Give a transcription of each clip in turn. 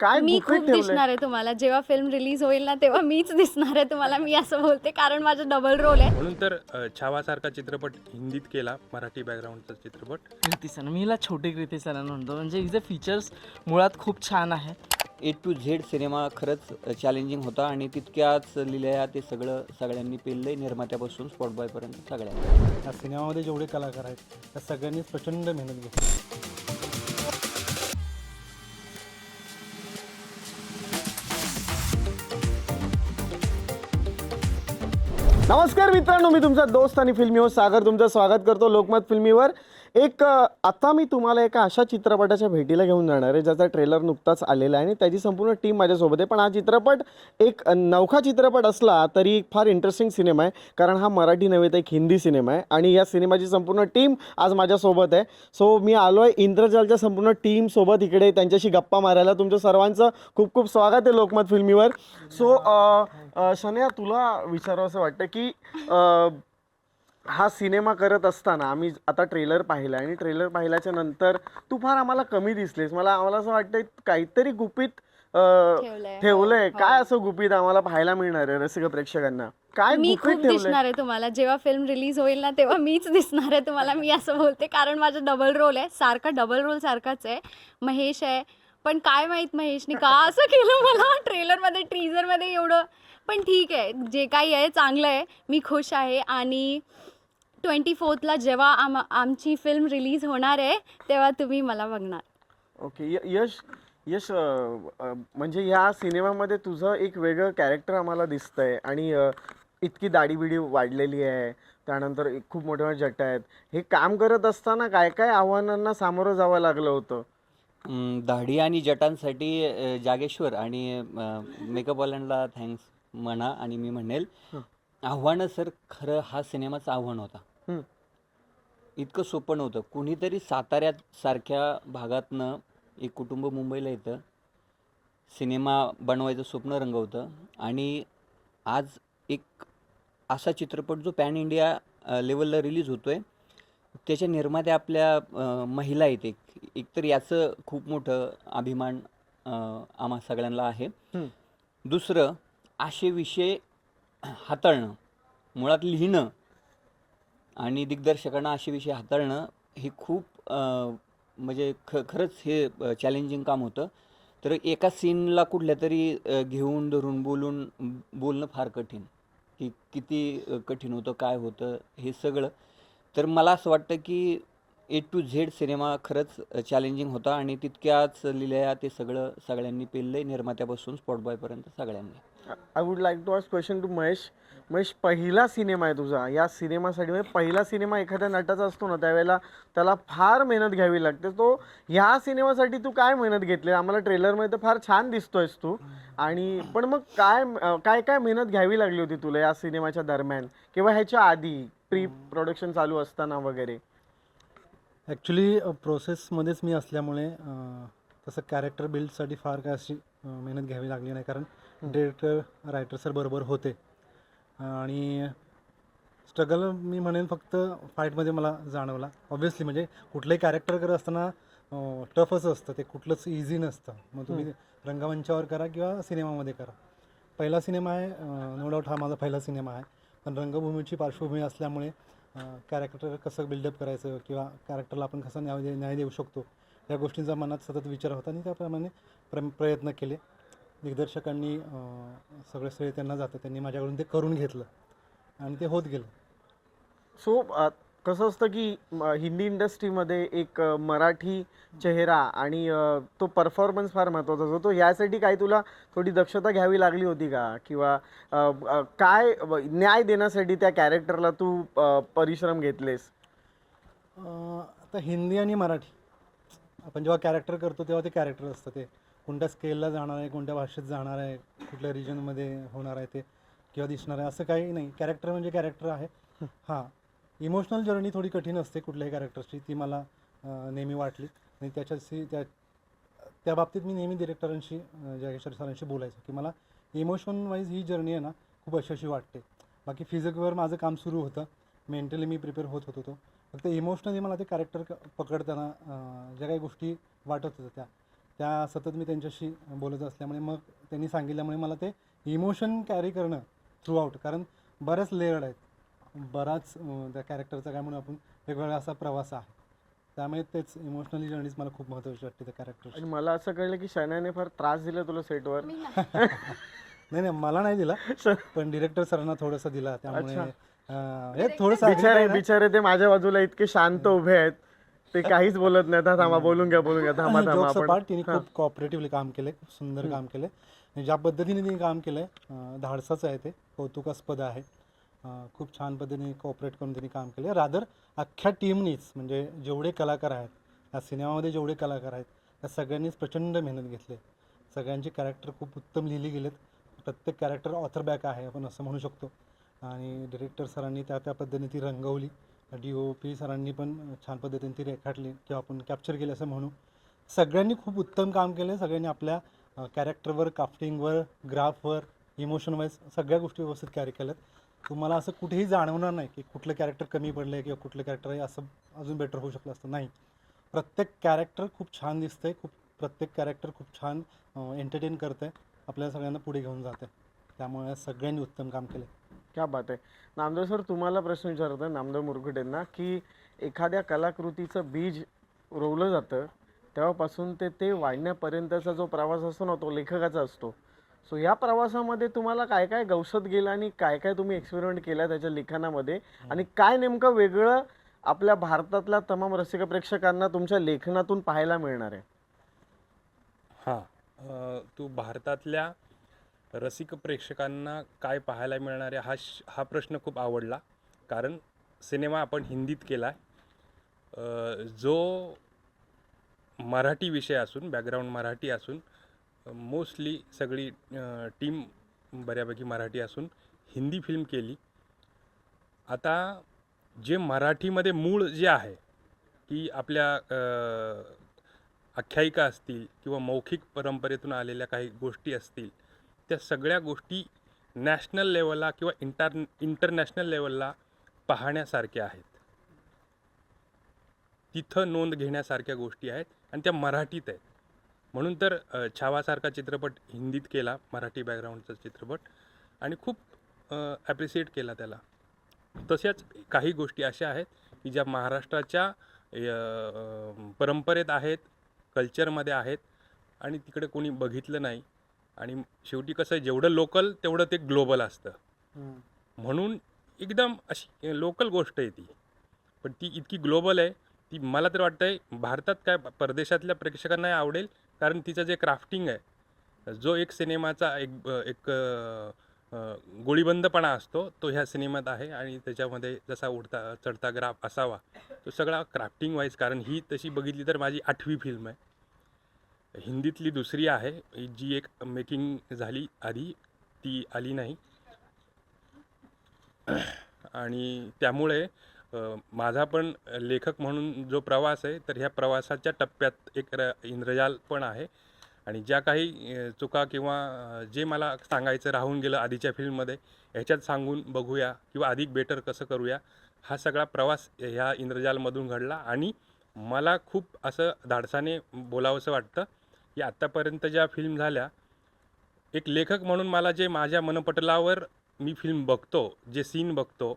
काय मी गुपित खूप ठेवलंय? दिसणार आहे तुम्हाला. जेव्हा फिल्म रिलीज होईल ना, तेव्हा मीच दिसणार आहे तुम्हाला. मी असं बोलते कारण माझा डबल रोल आहे. म्हणून तर छावासारखा चित्रपट हिंदीत केला, मराठी बॅकग्राऊंडचा चित्रपट. कृती सनन मी हिला छोटी कृती सनन म्हणतो. म्हणजे हिचे फीचर्स मुळात खूप छान आहे. ए टू झेड सिनेमा खरंच चॅलेंजिंग होता आणि तितक्याच लिहिल्या ते सगळ्यांनी पेललंय, निर्मात्यापासून स्पॉट बॉयपर्यंत सगळ्यांनी. या सिनेमामध्ये जेवढे कलाकार आहेत त्या सगळ्यांनीच प्रचंड मेहनत घेतली. नमस्कार मित्रांनो, मी तुमचा दोस्त आणि फिल्मी होस्ट सागर तुमचं स्वागत करतो लोकमत फिल्मीवर. आता मी तुम्हाला एका अशा चित्रपटाच्या भेटीला घेऊन जाणार आहे ज्याचा ट्रेलर नुकताच आलेला आहे आणि त्याची संपूर्ण टीम माझ्यासोबत आहे. पण हा चित्रपट एक नवखा चित्रपट असला तरी फार इंटरेस्टिंग सिनेमा आहे, कारण हा मराठी नव्हे तर एक हिंदी सिनेमा आहे आणि या सिनेमाची संपूर्ण टीम आज माझ्यासोबत आहे. सो मी आलो आहे इंद्रजालच्या संपूर्ण टीमसोबत इकडे त्यांच्याशी गप्पा मारायला. तुमचं सर्वांचं खूप खूप स्वागत आहे लोकमत फिल्मीवर. सो शन्या, तुला विचारावं असं वाटतं की हा सिनेमा करत असताना आम्ही आता ट्रेलर पाहिला आणि ट्रेलर पाहिल्याच्या नंतर तू फार आम्हाला कमी दिसलीस. मला असं वाटतं काहीतरी गुपित ठेवलंय. काय असं गुपित आम्हाला पाहायला मिळणार आहे रसिक प्रेक्षकांना? काय मी गुपित खूप ठेवलंय? दिसणार आहे तुम्हाला. जेव्हा फिल्म रिलीज होईल ना, तेव्हा मीच दिसणार आहे तुम्हाला. मी असं बोलते कारण माझा डबल रोल आहे. सारखा डबल रोल सारखाच आहे. महेश आहे, पण काय माहित महेशने का असं केलं मला ट्रेलरमध्ये टीजरमध्ये एवढं. पण ठीक आहे, जे काही आहे चांगलं आहे. मी खुश आहे. आणि 24ला जेव्हा आमची फिल्म रिलीज होणार आहे तेव्हा तुम्ही मला बघणार. ओके. यश यश म्हणजे या सिनेमामध्ये तुझं एक वेगळं कॅरेक्टर आम्हाला दिसतंय आणि इतकी दाढी-बिडी वाढलेली आहे, त्यानंतर खूप मोठ्या जटा आहेत. हे काम करत असताना काय काय आव्हानांना सामोरं जावं लागलं होतं? दाढी आणि जटांसाठी जागेश्वर आणि मेकअपवाल्यांना थँक्स म्हणा. आणि मी म्हणेल आव्हानं सर, खरं हा सिनेमाचं आव्हान होता. इतकं सोपं नव्हतं. कुणीतरी साताऱ्यात सारख्या भागातनं एक कुटुंब मुंबईला येतं, सिनेमा बनवायचं स्वप्न रंगवतं आणि आज एक असा चित्रपट जो पॅन इंडिया लेवलला रिलीज होतो आहे, त्याच्या निर्मात्या आपल्या महिला आहेत. एकतर याचं खूप मोठं अभिमान आम्हा सगळ्यांना आहे. दुसरं, असे विषय हाताळणं, मुळात लिहिणं आणि दिग्दर्शकांना असे विषय हाताळणं हे खूप म्हणजे खरंच हे चॅलेंजिंग काम होतं. तर एका सीनला कुठल्या तरी घेऊन धरून बोलणं फार कठीण, की किती कठीण होतं, काय होतं हे सगळं. तर मला असं वाटतं की ए टू झेड सिनेमा खरंच चॅलेंजिंग होता आणि तितक्याच लिहिल्या ते सगळ्यांनी पेललंय, निर्मात्यापासून स्पॉट बॉयपर्यंत सगळ्यांनी. I would like to ask question to Mahesh. Mahesh, पहिला सिनेमा आहे तुझा. या सिनेमासाठी म्हणजे पहिला सिनेमा एखाद्या नटाचा असतो ना, त्यावेळेला त्याला फार मेहनत घ्यावी लागते. तो ह्या सिनेमासाठी तू काय मेहनत घेतली? आम्हाला ट्रेलरमध्ये तर फार छान दिसतोयस तू, आणि पण मग काय काय मेहनत घ्यावी लागली होती तुला या सिनेमाच्या दरम्यान किंवा ह्याच्या आधी प्री प्रोडक्शन चालू असताना वगैरे? ॲक्च्युली प्रोसेसमध्येच मी असल्यामुळे तसं कॅरेक्टर बिल्डसाठी फार काय अशी मेहनत घ्यावी लागली नाही, कारण डिरेक्टर रायटर सर बरोबर होते. आणि स्ट्रगल मी म्हणेन फक्त फाईटमध्ये मला जाणवला. ऑब्व्हियसली म्हणजे कुठलंही कॅरेक्टर करत असताना टफच असतं, ते कुठलंच इझी नसतं. मग तुम्ही रंगमंचावर करा किंवा सिनेमामध्ये करा. पहिला सिनेमा आहे, नो डाऊट हा माझा पहिला सिनेमा आहे. पण रंगभूमीची पार्श्वभूमी असल्यामुळे कॅरेक्टर कसं बिल्डअप करायचं किंवा कॅरेक्टरला आपण कसं न्याय देऊ शकतो या गोष्टींचा मनात सतत विचार होता आणि त्याप्रमाणे प्रयत्न केले. दिग्दर्शकांनी सगळं श्रेय त्यांना जातं, त्यांनी माझ्याकडून ते करून घेतलं आणि ते होत गेलं. सो कसं असतं की हिंदी इंडस्ट्रीमध्ये एक मराठी चेहरा आणि तो परफॉर्मन्स फार महत्त्वाचा असतो. तो यासाठी काय तुला थोडी दक्षता घ्यावी लागली होती का, किंवा काय न्याय देण्यासाठी त्या कॅरेक्टरला तू परिश्रम घेतलेस? आता हिंदी आणि मराठी आपण जेव्हा कॅरेक्टर करतो तेव्हा ते कॅरेक्टर असतं, ते कोणत्या स्केलला जाणार आहे, कोणत्या भाषेत जाणार आहे, कुठल्या रिजनमध्ये होणार आहे ते किंवा दिसणार आहे असं काही नाही. कॅरेक्टर म्हणजे कॅरेक्टर आहे. हां, इमोशनल जर्नी थोडी कठीण असते कुठल्याही कॅरेक्टरची, ती मला नेहमी वाटली. आणि त्या बाबतीत मी नेहमी डिरेक्टरांशी, जागेश्वर सरांशी बोलायचं की मला इमोशन वाईज ही जर्नी आहे ना खूप अशी वाटते. बाकी फिजिकवर माझं काम सुरू होतं, मेंटली मी प्रिपेअर होत होतो. फक्त इमोशनली मला ते कॅरेक्टर पकडताना ज्या काही गोष्टी वाटत होत्या त्या सतत मी त्यांच्याशी बोलत असल्यामुळे मग त्यांनी सांगितल्यामुळे मला ते इमोशन कॅरी करणं थ्रू आउट, कारण बऱ्याच लेअर्ड आहेत, बराच त्या कॅरेक्टरचा काय म्हणून आपण वेगवेगळा असा प्रवास आहे, त्यामुळे तेच इमोशनली जर्नीज मला खूप महत्त्वाची वाटते त्या कॅरेक्टर. आणि मला असं कळलं की शनाने फार त्रास दिला तुला सेटवर. नाही मला नाही दिला, पण डिरेक्टर सरांना थोडासा दिला, त्यामुळे हे थोडंसं बिचारे बिचारे ते माझ्या बाजूला इतके शांत उभे आहेत, ते काहीच बोलत नाही. आता थांबा, बोलून घ्या थांबा जोक्स आपण. पार्ट तिने खूप कॉपरेटिव्हली काम केले, खूप सुंदर काम केले. आणि ज्या पद्धतीने तिने काम केलंय धाडसाचं आहे, ते कौतुकास्पद आहे. खूप छान पद्धतीने कोऑपरेट करून तिने काम केलं. रादर अख्ख्या टीमनीच, म्हणजे जेवढे कलाकार आहेत या सिनेमामध्ये, जेवढे कलाकार आहेत त्या सगळ्यांनीच प्रचंड मेहनत घेतली. सगळ्यांची कॅरेक्टर खूप उत्तम लिहिली गेलेत. प्रत्येक कॅरेक्टर ऑथर बॅक आहे आपण असं म्हणू शकतो. आणि डिरेक्टर सरांनी त्या पद्धतीने ती रंगवली. DOP सरांनी पण छान पद्धतीने ती रेखाटली किंवा आपण कॅप्चर केली असं म्हणू. सगळ्यांनी खूप उत्तम काम केलं. सगळ्यांनी आपल्या कॅरेक्टरवर, कास्टिंगवर, ग्राफवर, इमोशन वाईज सगळ्या गोष्टी व्यवस्थित कॅरी केल्यात. तुम्हाला असं कुठेही जाणवणार नाही की कुठलं कॅरेक्टर कमी पडलं आहे किंवा कुठलं कॅरेक्टर आहे असं अजून बेटर होऊ शकलं असतं. नाही, प्रत्येक कॅरेक्टर खूप छान दिसतंय, प्रत्येक कॅरेक्टर खूप छान एंटरटेन करतं आहे, आपल्याला सगळ्यांना पुढे घेऊन जातं आहे. त्यामुळे सगळ्यांनी उत्तम काम केलं. क्या बात आहे. नामदेव सर, तुम्हाला प्रश्न विचारतो नामदेव मुरगुडेंना, की एखाद्या कलाकृतीचं बीज रोवलं जातं तेव्हापासून ते वाढण्यापर्यंतचा जो प्रवास असतो ना, तो लेखकाचा असतो. सो या प्रवासामध्ये तुम्हाला काय काय गवसत गेलं आणि काय काय तुम्ही एक्सपेरिमेंट केला त्याच्या लिखाणामध्ये, आणि काय नेमकं वेगळं आपल्या भारतातल्या तमाम रसिक प्रेक्षकांना तुमच्या लेखनातून पाहायला मिळणार आहे? हां, तू भारतातल्या रसिक प्रेक्षकांना काय पाहायला मिळणार आहे हा प्रश्न खूप आवडला. कारण सिनेमा आपण हिंदीत केला आहे, जो मराठी विषय असून, बॅकग्राऊंड मराठी असून, मोस्टली सगळी टीम बऱ्यापैकी मराठी असून हिंदी फिल्म केली. आता जे मराठीमध्ये मूळ जे आहे की आपल्या आख्यायिका असतील किंवा मौखिक परंपरेतून आलेल्या काही गोष्टी असतील, त्या सगळ्या गोष्टी नॅशनल लेवलला किंवा इंटरनॅशनल लेवलला पाहण्यासारख्या आहेत. तिथं नोंद घेण्यासारख्या गोष्टी आहेत आणि त्या मराठीत आहेत. म्हणून तर छावासारखा चित्रपट हिंदीत केला, मराठी बॅकग्राऊंडचा चित्रपट, आणि खूप ॲप्रिशिएट केला त्याला. तशाच काही गोष्टी अशा आहेत की ज्या महाराष्ट्राच्या परंपरेत आहेत, कल्चरमध्ये आहेत, आणि तिकडे कोणी बघितलं नाही. आणि शेवटी कसं आहे, जेवढं लोकल तेवढं ते ग्लोबल असतं. म्हणून एकदम अशी लोकल गोष्ट आहे ती, पण ती इतकी ग्लोबल आहे, ती मला तर वाटतं आहे भारतात काय परदेशातल्या प्रेक्षकांनाही आवडेल. कारण तिचं जे क्राफ्टिंग आहे, जो एक सिनेमाचा एक गोळीबंदपणा असतो, तो ह्या सिनेमात आहे. आणि त्याच्यामध्ये जसा उडता चढता ग्राफ असावा, तो सगळा क्राफ्टिंग वाईज. कारण ही तशी बघितली तर माझी 8वी फिल्म आहे. हिंदीतली दुसरी आहे, जी एक मेकिंग झाली आधी, ती आली नाही. आणि त्यामुळे माझा पण लेखक म्हणून जो प्रवास आहे, तर ह्या प्रवासाच्या टप्प्यात एक इंद्रजाल पण आहे. आणि ज्या काही चुका किंवा जे मला सांगायचं राहून गेलं आधीच्या फिल्ममध्ये, ह्याच्यात सांगून बघूया किंवा अधिक बेटर कसं करूया, हा सगळा प्रवास ह्या इंद्रजालमधून घडला. आणि मला खूप असं धाडसाने बोलावंसं वाटतं की आत्तापर्यंत ज्या फिल्म झाल्या, एक लेखक म्हणून मला जे माझ्या मनपटलावर मी फिल्म बघतो, जे सीन बघतो,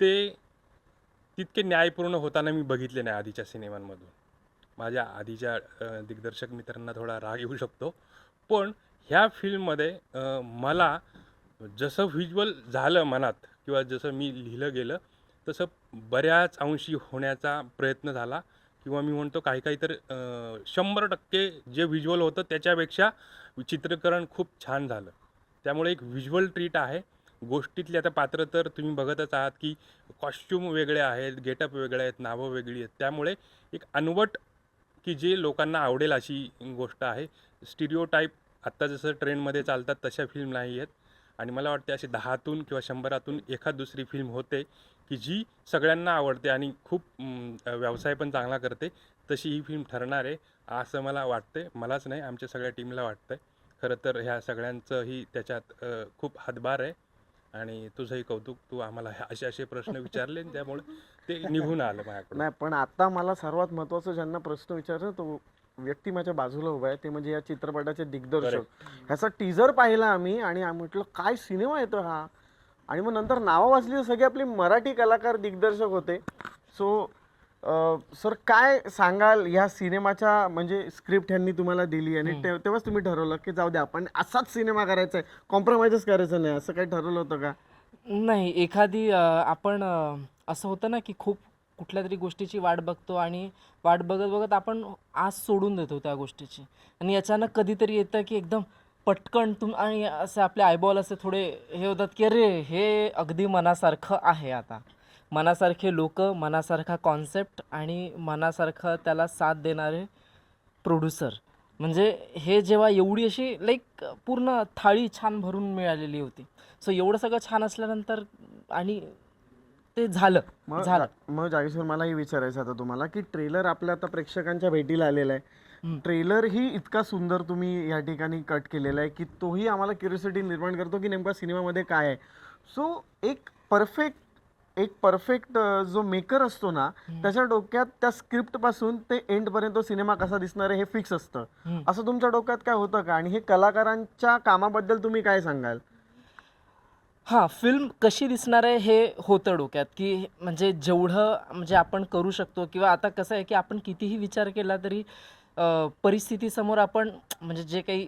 ते तितके न्यायपूर्ण होताना मी बघितले नाही आधीच्या सिनेमांमधून. माझ्या आधीच्या दिग्दर्शक मित्रांना थोडा राग येऊ शकतो, पण ह्या फिल्ममध्ये मला जसं व्हिज्युअल झालं मनात किंवा जसं मी लिहिलं गेलं, तसं बऱ्याच अंशी होण्याचा प्रयत्न झाला. किंवा मी म्हणतो काही तर 100% जे व्हिज्युअल होतं त्याच्यापेक्षा चित्रीकरण खूप छान झालं. त्यामुळे एक व्हिज्युअल ट्रीट आहे. गोष्टीतले आता पात्र तर तुम्ही बघतच आहात की कॉस्ट्यूम वेगळे आहेत, गेटअप वेगळे आहेत, नावं वेगळी आहेत. त्यामुळे एक अनवट की जे लोकांना आवडेल अशी गोष्ट आहे. स्टिरिओटाईप आत्ता जसं ट्रेंडमध्ये चालतात तशा फिल्म नाही आहेत. आणि मला वाटते अशी 10तून किंवा 100तून एखाद दुसरी फिल्म होते की जी सगळ्यांना आवडते आणि खूप व्यवसाय पण चांगला करते. तशी ही फिल्म ठरणार आहे असं मला वाटते. मलाच नाही, आमच्या सगळ्या टीमला वाटतं आहे. खरं तर ह्या सगळ्यांचंही त्याच्यात खूप हातभार आहे. आणि तुझंही कौतुक, तू आम्हाला असे प्रश्न विचारले, त्यामुळे ते निघून आलं माझ्याकडून. नाही, पण आता मला सर्वात महत्त्वाचं ज्यांना प्रश्न विचारतो तो व्यक्ती माझ्या बाजूला उभा आहे ते म्हणजे या चित्रपटाचे दिग्दर्शक. ह्याचा टीजर पाहिला आम्ही आणि म्हटलं काय सिनेमा येतो हा, आणि मग नंतर नावं वाचली तर सगळे आपले मराठी कलाकार दिग्दर्शक होते. सो सर काय सांगाल ह्या सिनेमाच्या, म्हणजे स्क्रिप्ट ह्यांनी तुम्हाला दिली आणि तेव्हाच तुम्ही ठरवलं की जाऊ द्या आपण असाच सिनेमा करायचा आहे, कॉम्प्रोमाइजच करायचं नाही, असं काही ठरवलं होतं का? नाही, एखादी आपण असं होतं ना की खूप कुठल्या तरी गोष्टीची वाट बघतो आणि वाट बघत बघत आपण आस सोडून देतो त्या गोष्टीची, आणि अचानक कधीतरी येतं की एकदम पटकन आणि असे आपले आयबॉल असे थोडे हे होतात की अरे हे अगदी मनासारखं आहे. आता मनासारखे लोक, मनासारखा कॉन्सेप्ट आणि मनासारखं त्याला साथ देणारे प्रोड्युसर, म्हणजे हे जेव्हा एवढी अशी लाईक पूर्ण थाळी छान भरून मिळालेली होती. सो एवढं सगळं छान असल्यानंतर आणि ते झालं. मग जागेश्वर मला हे विचारायचं आता तुम्हाला की ट्रेलर आपल्या आता प्रेक्षकांच्या भेटीला आलेला आहे. ट्रेलर ही इतका सुंदर तुम्ही या ठिकाणी कट केलेला आहे की तोही आम्हाला क्युरिओसिटी निर्माण करतो की नेमका सिनेमामध्ये काय आहे. सो एक परफेक्ट जो मेकर असतो ना त्याच्या डोक्यात त्या स्क्रिप्ट पासून ते एंड पर्यंत तो सिनेमा कसा दिसणार आहे हे फिक्स असतं. असं तुमच्या डोक्यात काय होतं का, आणि हे कलाकारांच्या कामाबद्दल तुम्ही काय सांगाल? हां, फिल्म कशी दिसणार आहे हे होतं डोक्यात, की म्हणजे जेवढं म्हणजे आपण करू शकतो, किंवा आता कसं आहे की आपण कितीही विचार केला तरी परिस्थितीसमोर आपण म्हणजे जे काही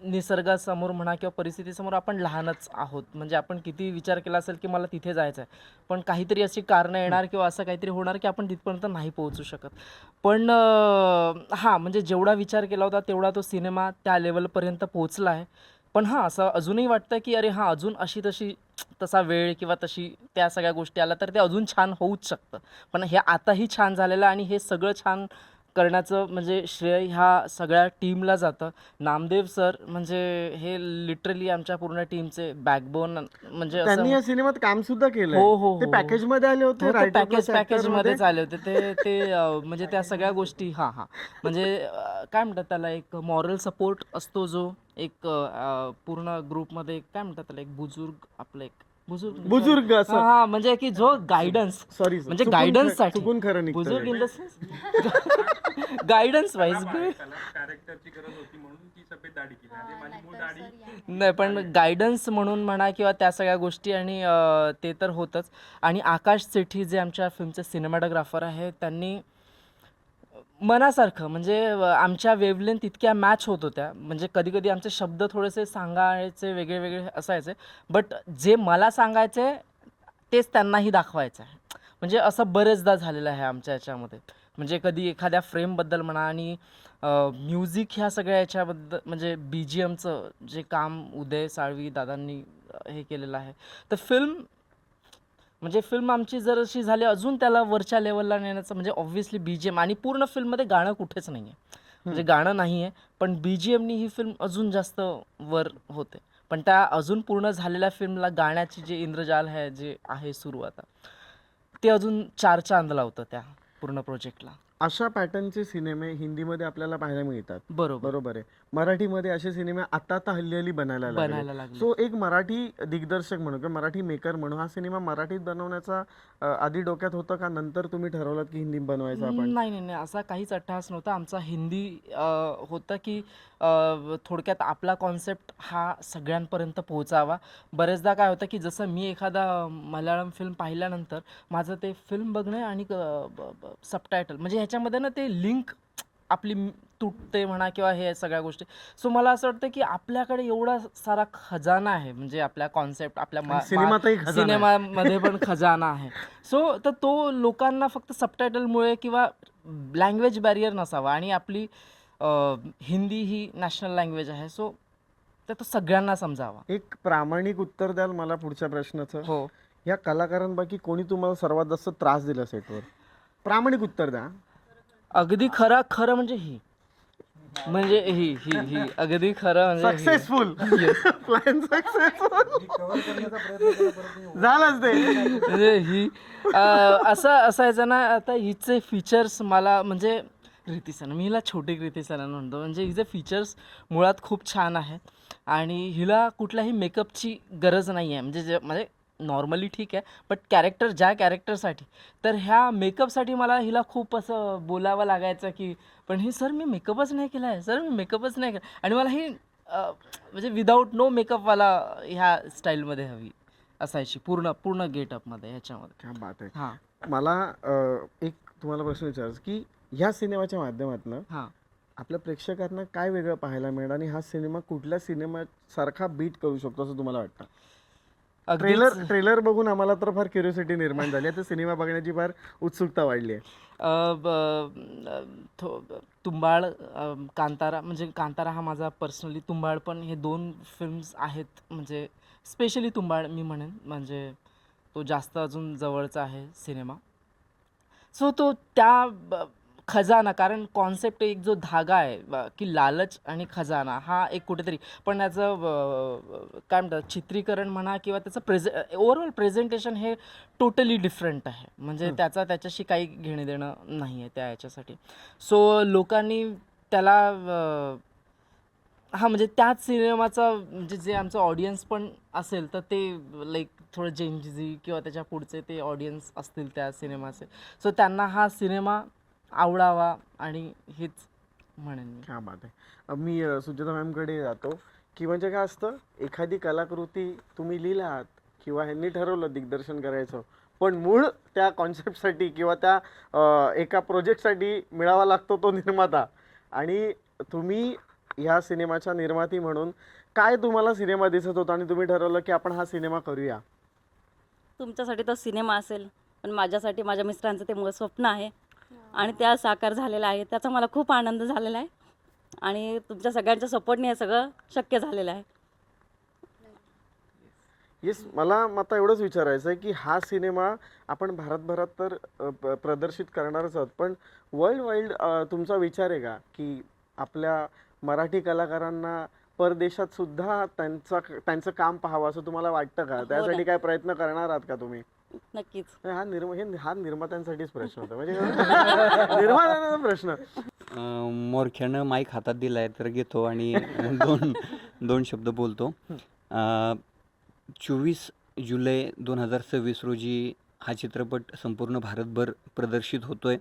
निसर्गासमोर म्हणा किंवा परिस्थितीसमोर आपण लहानच आहोत. म्हणजे आपण कितीही विचार केला असेल की मला तिथे जायचं आहे, पण काहीतरी अशी कारणं येणार किंवा असं काहीतरी होणार की आपण तिथपर्यंत नाही पोहोचू शकत. पण हां, म्हणजे जेवढा विचार केला होता तेवढा तो सिनेमा त्या लेवलपर्यंत पोहोचला आहे. पण हां, असं अजूनही वाटतं की अरे हां, अजून तसा वेळ किंवा तशी त्या सगळ्या गोष्टी आल्या तर ते अजून छान होऊच शकतं. पण हे आताही छान झालेलं आहे आणि हे सगळं छान करण्याचं म्हणजे श्रेय ह्या सगळ्या टीमला जातं. नामदेव सर म्हणजे हे लिटरली आमच्या पूर्ण टीमचे बॅकबोन, म्हणजे असं त्यांनी या सिनेमात काम सुद्धा केलंय. हो, हो, ते हो. पॅकेज मध्ये आले होते, हो, ते writer plus actor पॅकेजमध्येच मध्ये. आले होते ते ते म्हणजे त्या सगळ्या गोष्टी म्हणजे काय म्हणतात त्याला, एक मॉरल सपोर्ट असतो जो एक पूर्ण ग्रुपमध्ये काय म्हणतात त्याला, एक बुजुर्ग, आपलं एक बुजुर्ग असं. हां, म्हणजे की जो गायडन्स, सॉरी म्हणजे गायडन्स साठी चुकून खरं निघतं बुजुर्ग ते. In the sense guidance wise कॅरेक्टरची गरज होती म्हणून ती सफेद दाढी केली. आधी माझी मूळ दाढी नाही, पण गायडन्स म्हणून म्हणा किंवा त्या सगळ्या गोष्टी, आणि ते तर होतंच. आणि आकाश सेठी जे आमच्या फिल्मचे सिनेमॅटोग्राफर आहे, त्यांनी मनासारखं म्हणजे आमच्या वेवलेंथ इतक्या मॅच होत होत्या, म्हणजे कधी कधी आमचे शब्द थोडेसे सांगायचे वेगळे वेगळे असायचे, बट जे मला सांगायचे तेच त्यांनाही दाखवायचं आहे. म्हणजे असं बरेचदा झालेलं आहे आमच्या याच्यामध्ये. म्हणजे कधी एखाद्या फ्रेमबद्दल म्हणा, आणि म्युझिक ह्या सगळ्या याच्याबद्दल, म्हणजे बी जी एमचं जे काम उदय साळवी दादांनी हे केलेलं आहे, तर फिल्म आमची जर अशी झाली अजून त्याला वरच्या लेवलला नेण्याचं, म्हणजे ऑब्व्हियसली बी जी एम, आणि पूर्ण फिल्ममध्ये गाणं कुठेच नाही आहे, म्हणजे गाणं नाही आहे, पण बी जी एमनी ही फिल्म अजून जास्त वर होते. पण त्या अजून पूर्ण झालेल्या फिल्मला गाण्याची जे इंद्रजाल आहे, जे आहे सुरू आता, ते अजून चार चांद लावतं त्या पूर्ण प्रोजेक्टला. अशा पॅटर्नचे सिनेमे हिंदीमध्ये आपल्याला पाहायला मिळतात. बरोबर बरोबर आहे. मराठीमध्ये असे सिनेमे आता हल्ली बनायला लागले. सो एक मराठी दिग्दर्शक म्हणून किंवा मराठी मेकर म्हणून हा सिनेमा मराठीत बनवण्याचा आधी डोक्यात होतं का, नंतर तुम्ही ठरवलं की हिंदी बनवायचा आपण? नाही नाही नाही, असा काहीच अट्टहास नव्हता आमचा. हिंदी होता की थोडक्यात आपला कॉन्सेप्ट हा सगळ्यांपर्यंत पोहोचावा. बरेचदा काय होतं की जसं मी एखादा मल्याळम फिल्म पाहिल्यानंतर माझं ते फिल्म बघणं आणि सबटायटल, म्हणजे ह्याच्यामध्ये ना ते लिंक आपली तुटते म्हणा किंवा हे सगळ्या गोष्टी. सो मला असं वाटतं की आपल्याकडे एवढा सारा खजाना आहे, म्हणजे आपल्या कॉन्सेप्ट, आपल्या सिनेमातही खजाना आहे. सिनेमामध्ये पण खजाना आहे. सो तर तो लोकांना फक्त सबटायटलमुळे किंवा लँग्वेज बॅरियर नसावा, आणि आपली हिंदी ही नॅशनल लँग्वेज आहे, सो तो सगळ्यांना समजावा. एक प्रामाणिक उत्तर द्याल मला पुढच्या प्रश्नाचं? हो, या कलाकारांपैकी कोणी तुम्हाला सर्वात जास्त त्रास दिला सेटवर? प्रामाणिक उत्तर द्या. अगदी खरं म्हणजे ही अगदी खरं म्हणजे ही. सक्सेसफुल प्लॅन सक्सेसफुल झालंच ते. म्हणजे ही असं असायचं ना, आता हिचे फीचर्स मला, म्हणजे कृती सनम, मी हिला छोटी कृती सनम म्हणतो, म्हणजे हिचे फीचर्स मुळात खूप छान आहेत आणि हिला कुठल्याही मेकअपची गरज नाही आहे. म्हणजे नॉर्मली ठीक आहे, बट ज्या कॅरेक्टरसाठी तर ह्या मेकअपसाठी मला हिला खूप असं बोलावं लागायचं की पण हे सर मी मेकअपच नाही केला आहे, सर मी मेकअपच नाही केला, आणि मला ही म्हणजे विदाऊट नो मेकअपवाला ह्या स्टाईलमध्ये हवी असायची, पूर्ण पूर्ण गेटअपमध्ये ह्याच्यामध्ये. क्या बात आहे. हां मला एक तुम्हाला प्रश्न विचारायचा की ह्या सिनेमाच्या माध्यमातून हां आपल्या प्रेक्षकांना काय वेगळं पाहायला मिळेल आणि हा सिनेमा कुठल्या सिनेमासारखा बीट करू शकतो असं तुम्हाला वाटतं? अगदीच. ट्रेलर बघून आम्हाला तर फार क्युरिओसिटी निर्माण झाली आहे, तर सिनेमा बघण्याची फार उत्सुकता वाढली आहे. तुंबाळ, कांतारा, म्हणजे कांतारा हा माझा पर्सनली, तुंबाळ पण, हे 2 फिल्म्स आहेत, म्हणजे स्पेशली तुंबाळ मी म्हणेन, म्हणजे तो जास्त अजून जवळचा आहे सिनेमा. सो तो त्या खजाना, कारण कॉन्सेप्ट एक जो धागा आहे की लालच आणि खजाना हा एक कुठेतरी, पण त्याचं काय म्हणतात चित्रीकरण म्हणा किंवा त्याचं ओव्हरऑल प्रेझेंटेशन हे टोटली डिफरंट आहे, म्हणजे त्याच्याशी काही घेणं देणं नाही आहे त्या याच्यासाठी. सो लोकांनी त्याला हां, म्हणजे त्याच सिनेमाचा, म्हणजे जे आमचं ऑडियन्स पण असेल तर ते लाईक थोडं जेनजी किंवा त्याच्या पुढचे ते ऑडियन्स असतील त्या सिनेमाचे, सो त्यांना हा सिनेमा आवडावा, आणि हेच म्हणेन मी. क्या बात आहे. मी सुजाता मॅमकडे जातो की म्हणजे काय असतं, एखादी कलाकृती तुम्ही लिहिला आहात किंवा ह्यांनी ठरवलं दिग्दर्शन करायचं, पण मूळ त्या कॉन्सेप्टसाठी किंवा त्या एका प्रोजेक्टसाठी मिळावा लागतो तो निर्माता, आणि तुम्ही ह्या सिनेमाच्या निर्माती म्हणून काय तुम्हाला सिनेमा दिसत होता आणि तुम्ही ठरवलं की आपण हा सिनेमा करूया? तुमच्यासाठी तो सिनेमा असेल, पण माझ्यासाठी माझ्या मिस्टरांचं ते मूळ स्वप्न आहे आणि त्या साकार झालेलं आहे. त्याचा मला खूप आनंद झालेला आहे आणि तुमच्या सगळ्यांच्या सपोर्टने हे सगळं शक्य झालेलं आहे. येस, मला आता एवढंच विचारायचं आहे की हा सिनेमा आपण भारतभरात तर प्रदर्शित करणारच आहोत, पण वर्ल्ड वाईड तुमचा विचार आहे का की आपल्या मराठी कलाकारांना परदेशात सुद्धा त्यांचं काम पाहावं असं तुम्हाला वाटतं का? त्यासाठी काय प्रयत्न करणार आहात का तुम्ही? नक्कीच. हा निर्मात्यांसाठीच प्रश्न होता, म्हणजे निर्मात्यांचा प्रश्न. मोरख्यानं माईक हातात दिलाय तर घेतो आणि दोन शब्द बोलतो. 24 जुलै 2026 रोजी हा चित्रपट संपूर्ण भारतभर प्रदर्शित होतोय.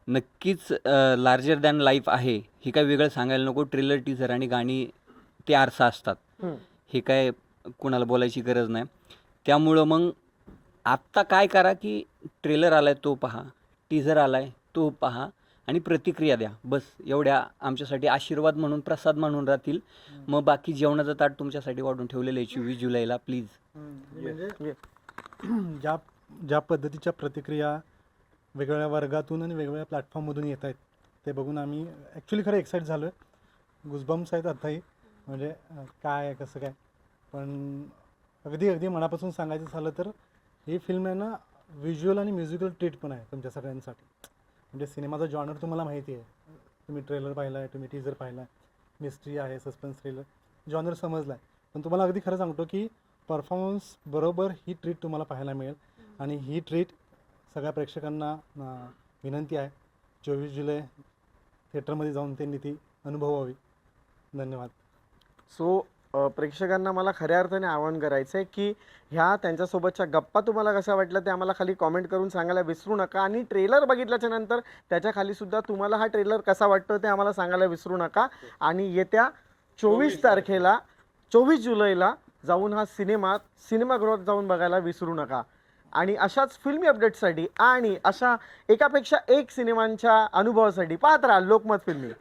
नक्कीच लार्जर दॅन लाईफ आहे, हे काय वेगळं सांगायला नको. ट्रेलर, टीझर आणि गाणी ते आरसा असतात, हे काय कुणाला बोलायची गरज नाही. त्यामुळं मग आत्ता काय करा की ट्रेलर आलाय तो पहा, टीझर आलाय तो पहा आणि प्रतिक्रिया द्या. बस एवढ्या आमच्यासाठी आशीर्वाद म्हणून, प्रसाद म्हणून राहतील. मग बाकी जेवणाचं ताट तुमच्यासाठी वाढून ठेवलेलं आहे 24 जुलैला, प्लीज. म्हणजे ज्या पद्धतीच्या प्रतिक्रिया वेगवेगळ्या वर्गातून आणि वेगवेगळ्या प्लॅटफॉर्ममधून येत आहेत ते बघून आम्ही ॲक्च्युली खरं एक्साईट झालो आहे. गुजबम्स आहेत आत्ताही, म्हणजे काय आहे कसं काय. पण अगदी मनापासून सांगायचं झालं तर ही फिल्म आहे ना, व्हिज्युअल आणि म्युझिकल ट्रीट पण आहे तुमच्या सगळ्यांसाठी. म्हणजे सिनेमाचा जॉनर तुम्हाला माहिती आहे, तुम्ही ट्रेलर पाहिला आहे, तुम्ही टीझर पाहिला आहे, मिस्ट्री आहे, सस्पेन्स थ्रिलर, जॉनर समजला आहे. पण तुम्हाला अगदी खरं सांगतो की परफॉर्मन्स बरोबर ही ट्रीट तुम्हाला पाहायला मिळेल, आणि ही ट्रीट सगळ्या प्रेक्षकांना विनंती आहे 24 जुलै थिएटरमध्ये जाऊन त्यांनी ती अनुभवावी. धन्यवाद. सो प्रेक्षकांना मला खऱ्या अर्थाने आवाहन करायचं आहे की ह्या त्यांच्यासोबतच्या गप्पा तुम्हाला कशा वाटल्या ते आम्हाला खाली कॉमेंट करून सांगायला विसरू नका, आणि ट्रेलर बघितल्याच्या नंतर त्याच्या खाली सुद्धा तुम्हाला हा ट्रेलर कसा वाटतो ते आम्हाला सांगायला विसरू नका. आणि येत्या 24 तारखेला 24 जुलैला जाऊन हा सिनेमागृहात जाऊन बघायला विसरू नका. आणि अशाच फिल्मी अपडेट्ससाठी आणि अशा एकापेक्षा एक सिनेमांच्या अनुभवासाठी पाहत राहा लोकमत फिल्मी.